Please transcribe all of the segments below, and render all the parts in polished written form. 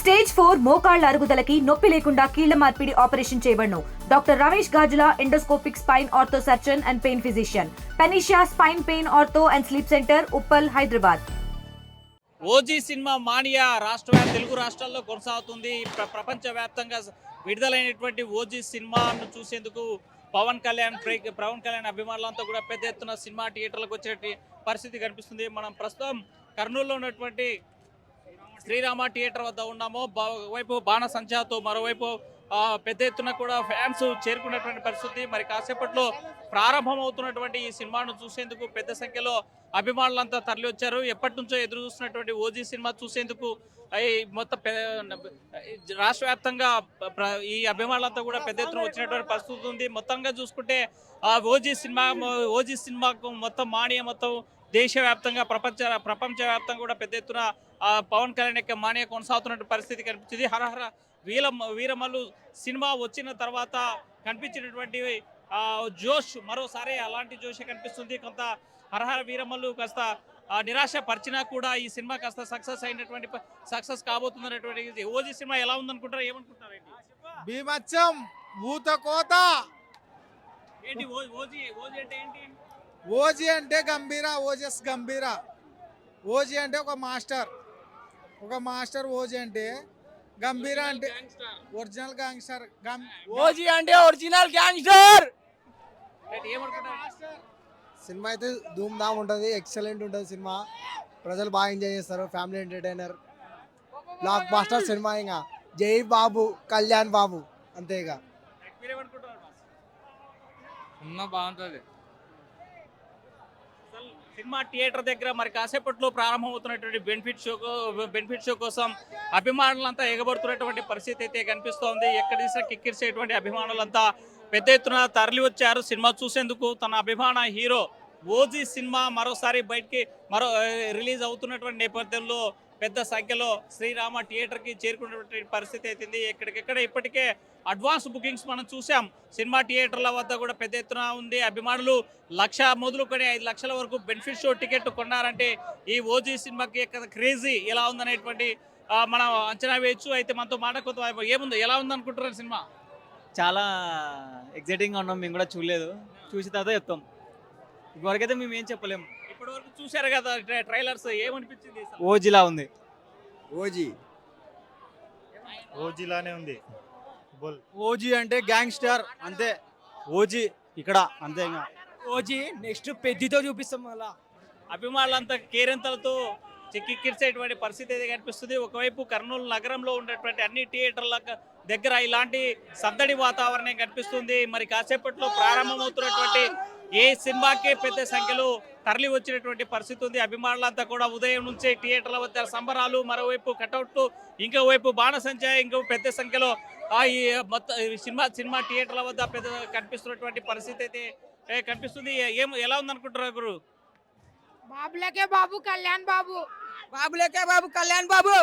Stage 4 మోకాళ్ల అరుగుదలకి నొప్పి లేకుండా కీళ్ల మార్పిడి ఆపరేషన్ చేయబడును. Doctor Ramesh Gajula, endoscopic spine ortho surgeon and pain physician, పెనిషియా spine pain ortho and sleep centre, Uppal, Hyderabad. OG cinema mania Telugu రాష్ట్రాల్లో కొనసాగుతుంది. ప్రపంచవ్యాప్తంగా విడుదలైనటువంటి ఓజీ సినిమాను చూసేందుకు పవన్ కళ్యాణ్ అభిమానులంతా కూడా పెద్ద ఎత్తున సినిమా థియేటర్లకు వచ్చే పరిస్థితి కనిపిస్తుంది. మనం ప్రస్తుతం కర్నూలులో ఉన్నటువంటి శ్రీరామ థియేటర్ వద్ద ఉన్నాము. వైపు బాణసంచాతో మరోవైపు పెద్ద ఎత్తున కూడా ఫ్యాన్స్ చేరుకున్నటువంటి పరిస్థితి. మరి కాసేపట్లో ప్రారంభమవుతున్నటువంటి ఈ సినిమాను చూసేందుకు పెద్ద సంఖ్యలో అభిమానులంతా తరలి వచ్చారు. ఎప్పటి నుంచో ఎదురు చూస్తున్నటువంటి ఓజీ సినిమా చూసేందుకు మొత్తం రాష్ట్ర వ్యాప్తంగా ఈ అభిమానులంతా కూడా పెద్ద ఎత్తున వచ్చినటువంటి పరిస్థితి ఉంది. మొత్తంగా చూసుకుంటే ఓజీ సినిమాకు మొత్తం మానియా మొత్తం దేశవ్యాప్తంగా ప్రపంచవ్యాప్తంగా కూడా పెద్ద ఎత్తున పవన్ కళ్యాణ్ యొక్క మానియా కొనసాగుతున్న పరిస్థితి కనిపించింది. హరహర వీరమల్లు సినిమా వచ్చిన తర్వాత కనిపించినటువంటి జోష్ మరోసారి అలాంటి జోషే కనిపిస్తుంది. కొంత హరహర వీరమల్లు కాస్త నిరాశ పరిచినా కూడా ఈ సినిమా కాస్త సక్సెస్ కాబోతుందనేటువంటి ఓజీ సినిమా ఎలా ఉందనుకుంటారు, ఏమనుకుంటారు? బీభత్సం, ఊత కోత. ఏంటి ఓజీ అంటే ఏంటి? ఓజీ అంటే గంభీర, ఓజస్ గంభీర. ఓజీ అంటే ఒక మాస్టర్. ఓజీ అంటే గంభీర అంటే ఒరిజినల్ గ్యాంగ్స్టర్. ఓజీ అంటే ఒరిజినల్ గ్యాంగ్స్టర్. సినిమా అయితే ధూమ్ ధామ్ ఉంటుంది, ఎక్సలెంట్ ఉంటుంది సినిమా. ప్రజలు బాగా ఎంజాయ్ చేస్తారు. Family entertainer, blockbuster cinema. ఇంకా జై బాబు, కళ్యాణ్ బాబు, అంతేగా. సినిమా బాగుంటుంది. సినిమా థియేటర్ దగ్గర మరి కాసేపట్లో ప్రారంభమవుతున్నటువంటి బెనిఫిట్ షో కోసం అభిమానులంతా ఎగబడుతున్నటువంటి పరిస్థితి అయితే కనిపిస్తోంది. ఎక్కడ తీసినా కిక్కిరిసేటువంటి అభిమానులంతా పెద్ద ఎత్తున తరలి వచ్చారు సినిమా చూసేందుకు. తన అభిమాన హీరో ఓజీ సినిమా మరోసారి రిలీజ్ అవుతున్నటువంటి నేపథ్యంలో పెద్ద సంఖ్యలో శ్రీరామ థియేటర్కి చేరుకున్నటువంటి పరిస్థితి అవుతుంది. ఎక్కడికెక్కడ ఇప్పటికే అడ్వాన్స్ బుకింగ్స్ మనం చూసాం. సినిమా థియేటర్ల వద్ద కూడా పెద్ద ఎత్తున ఉంది. అభిమానులు 1,00,000 మొదలుకొని 5 లక్షల వరకు బెనిఫిట్ షో టికెట్ కొన్నారంటే ఈ ఓజీ సినిమాకి క్రేజీ ఎలా ఉందనేటువంటి మనం అంచనా వేయచ్చు. అయితే మనతో మాట్లాడుకుందాం. ఏముంది, ఎలా ఉందనుకుంటున్నారు సినిమా? చాలా ఎగ్జైటింగ్గా ఉన్నాం. మేము కూడా చూడలేదు, చూసిన తర్వాత చెప్తాం. ఇప్పటివరకైతే మేము ఏం చెప్పలేము. ఇప్పటి వరకు చూశారు కదా ట్రైలర్స్, ఏమనిపించింది? ఓజీలా ఉంది. ఓజీలానే ఉంది. ఓజీ అంటే గ్యాంగ్స్టర్, అంతే. ఓజీ ఇక్కడ అంతే. ఇంకా ఓజీ నెక్స్ట్ పెద్దితో చూపిస్తాం. అలా అభిమానులంతా కేరింతలతో చిక్కిరిసేటువంటి పరిస్థితి అయితే కనిపిస్తుంది. ఒకవైపు కర్నూలు నగరంలో ఉన్నటువంటి అన్ని థియేటర్ల దగ్గర ఇలాంటి సందడి వాతావరణం కనిపిస్తుంది. మరి కాసేపట్లో ప్రారంభమవుతున్నటువంటి ఏ సినిమాకే పెద్ద సంఖ్యలో తరలి వచ్చినటువంటి పరిస్థితి ఉంది. అభిమానులంతా కూడా ఉదయం నుంచే థియేటర్ల వద్ద సంబరాలు, మరోవైపు కటౌట్లు, ఇంకోవైపు బాణసంచా, ఇంకో పెద్ద సంఖ్యలో ఈ మొత్తం సినిమా థియేటర్ల వద్ద పెద్ద కనిపిస్తున్నటువంటి పరిస్థితి అయితే కనిపిస్తుంది. ఎలా ఉందనుకుంటున్నారు గురు? బాబులకే బాబు కళ్యాణ్ బాబు, బాబులకే బాబు కళ్యాణ్ బాబు.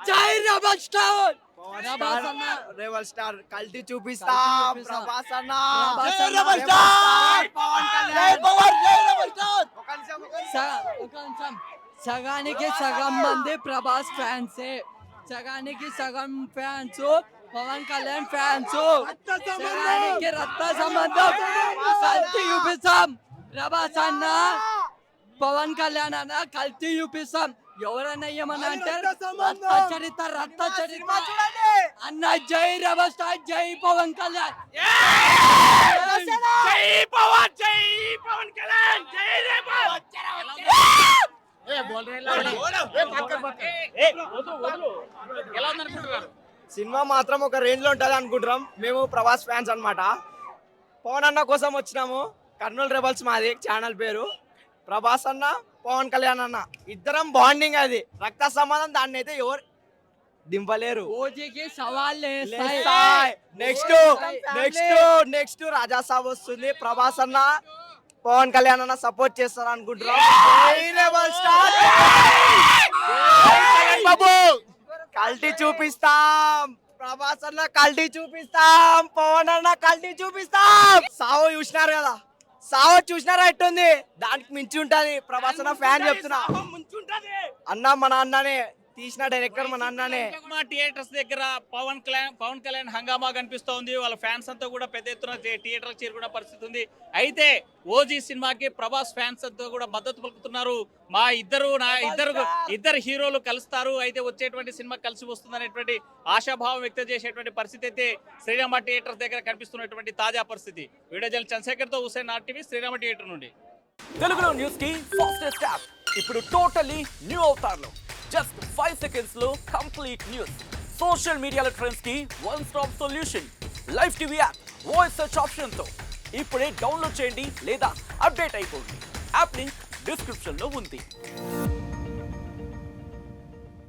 జై రెబల్ స్టార్, రెబల్ స్టార్ కల్టీ చూపిస్తాం. ప్రభాస్ అన్న, జై రెబల్ స్టార్, పవన్ జై కళ్యాణ్. పవన్, జై రెబల్ స్టార్. ఒక నిమిషం. సగానికి సగం మంది ప్రభాస్ ఫ్యాన్సే, సగానికి సగం ఫ్యాన్స్ పవన్ కళ్యాణ్ ఫ్యాన్స్. సగానికి రక్త సంబంధం కల్తీ చూపిస్తాం. ప్రభాస్ అన్న, పవన్ కళ్యాణ్ అన్న కల్తీ చూపిస్తాం. ఎవరైనా ఏమన్నా అంటే రక్త చరిత్ర అన్న. జై రెబల్ స్టార్, జై పవన్ కళ్యాణ్. జై పవన్ కళ్యాణ్, జై రెబల్. ఎలా ఉందనుకుంటున్నారు? సినిమా మాత్రం ఒక రేంజ్ లో ఉంటది అనుకుంటున్నాం. మేము ప్రభాస్ ఫ్యాన్స్ అన్నమాట. పవన్ అన్న కోసం వచ్చినాము. కర్నూలు రెబల్స్ మాది ఛానల్ పేరు. ప్రభాస్ అన్న, పవన్ కళ్యాణ్ అన్న ఇద్దరం బాండింగ్, అది రక్త సంబంధం. దాన్ని అయితే ఎవరు దింపలేరు. ఓజీకి సవాల్ నెక్స్ట్ రాజా సాబ్ వస్తుంది. ప్రభాస్ అన్న, పవన్ కళ్యాణ్ అన్న సపోర్ట్ చేస్తారు అనుకుంటున్నాం. కల్టీ చూపిస్తాం. ప్రభాస్ అన్న కల్టీ చూపిస్తాం. పవన్ అన్న కల్టీ చూపిస్తాం. సావో చూసినారు కదా, సావో చూసినారా ఎట్టుంది? దానికి మించి ఉంటది. ప్రభాస్ అన్న ఫ్యాన్ చెప్తున్నా అన్న, మన అన్ననే తీసిన డైరెక్టర్ మన అన్ననే. సినిమా థియేటర్స్ దగ్గర పవన్ కళ్యాణ్ హంగామా కనిపిస్తోంది. వాళ్ళ ఫ్యాన్స్ అంతా కూడా పెద్ద ఎత్తున థియేటర్ చేరుకున్న పరిస్థితి ఉంది. అయితే ఓజీ సినిమాకి ప్రభాస్ ఫ్యాన్స్ అంతా కూడా మద్దతు పలుకుతున్నారు. మా ఇద్దరు హీరోలు కలుస్తారు, అయితే వచ్చేటువంటి సినిమా కలిసి వస్తుందనేటువంటి ఆశాభావం వ్యక్తం చేసేటువంటి పరిస్థితి అయితే శ్రీరామ థియేటర్ దగ్గర కనిపిస్తున్నటువంటి తాజా పరిస్థితి. వీడియో జర్నలిస్ట్ చంద్రశేఖర్తో హుసేన్ ఆర్టీవీ శ్రీరామ థియేటర్ నుండి. తెలుగులో న్యూస్ కి ఫాస్టెస్ట్ యాప్ ఇప్పుడు టోటలీ న్యూ అవతార్లో జస్ట్ 5 seconds లో కంప్లీట్ న్యూస్. సోషల్ మీడియాలో ట్రెండ్స్ కి one stop solution. Live TV app voice search option తో ఇప్పుడే డౌన్లోడ్ చేయండి లేదా అప్డేట్ అయిపోండి. యాప్ లింక్ డిస్క్రిప్షన్ లో ఉంది.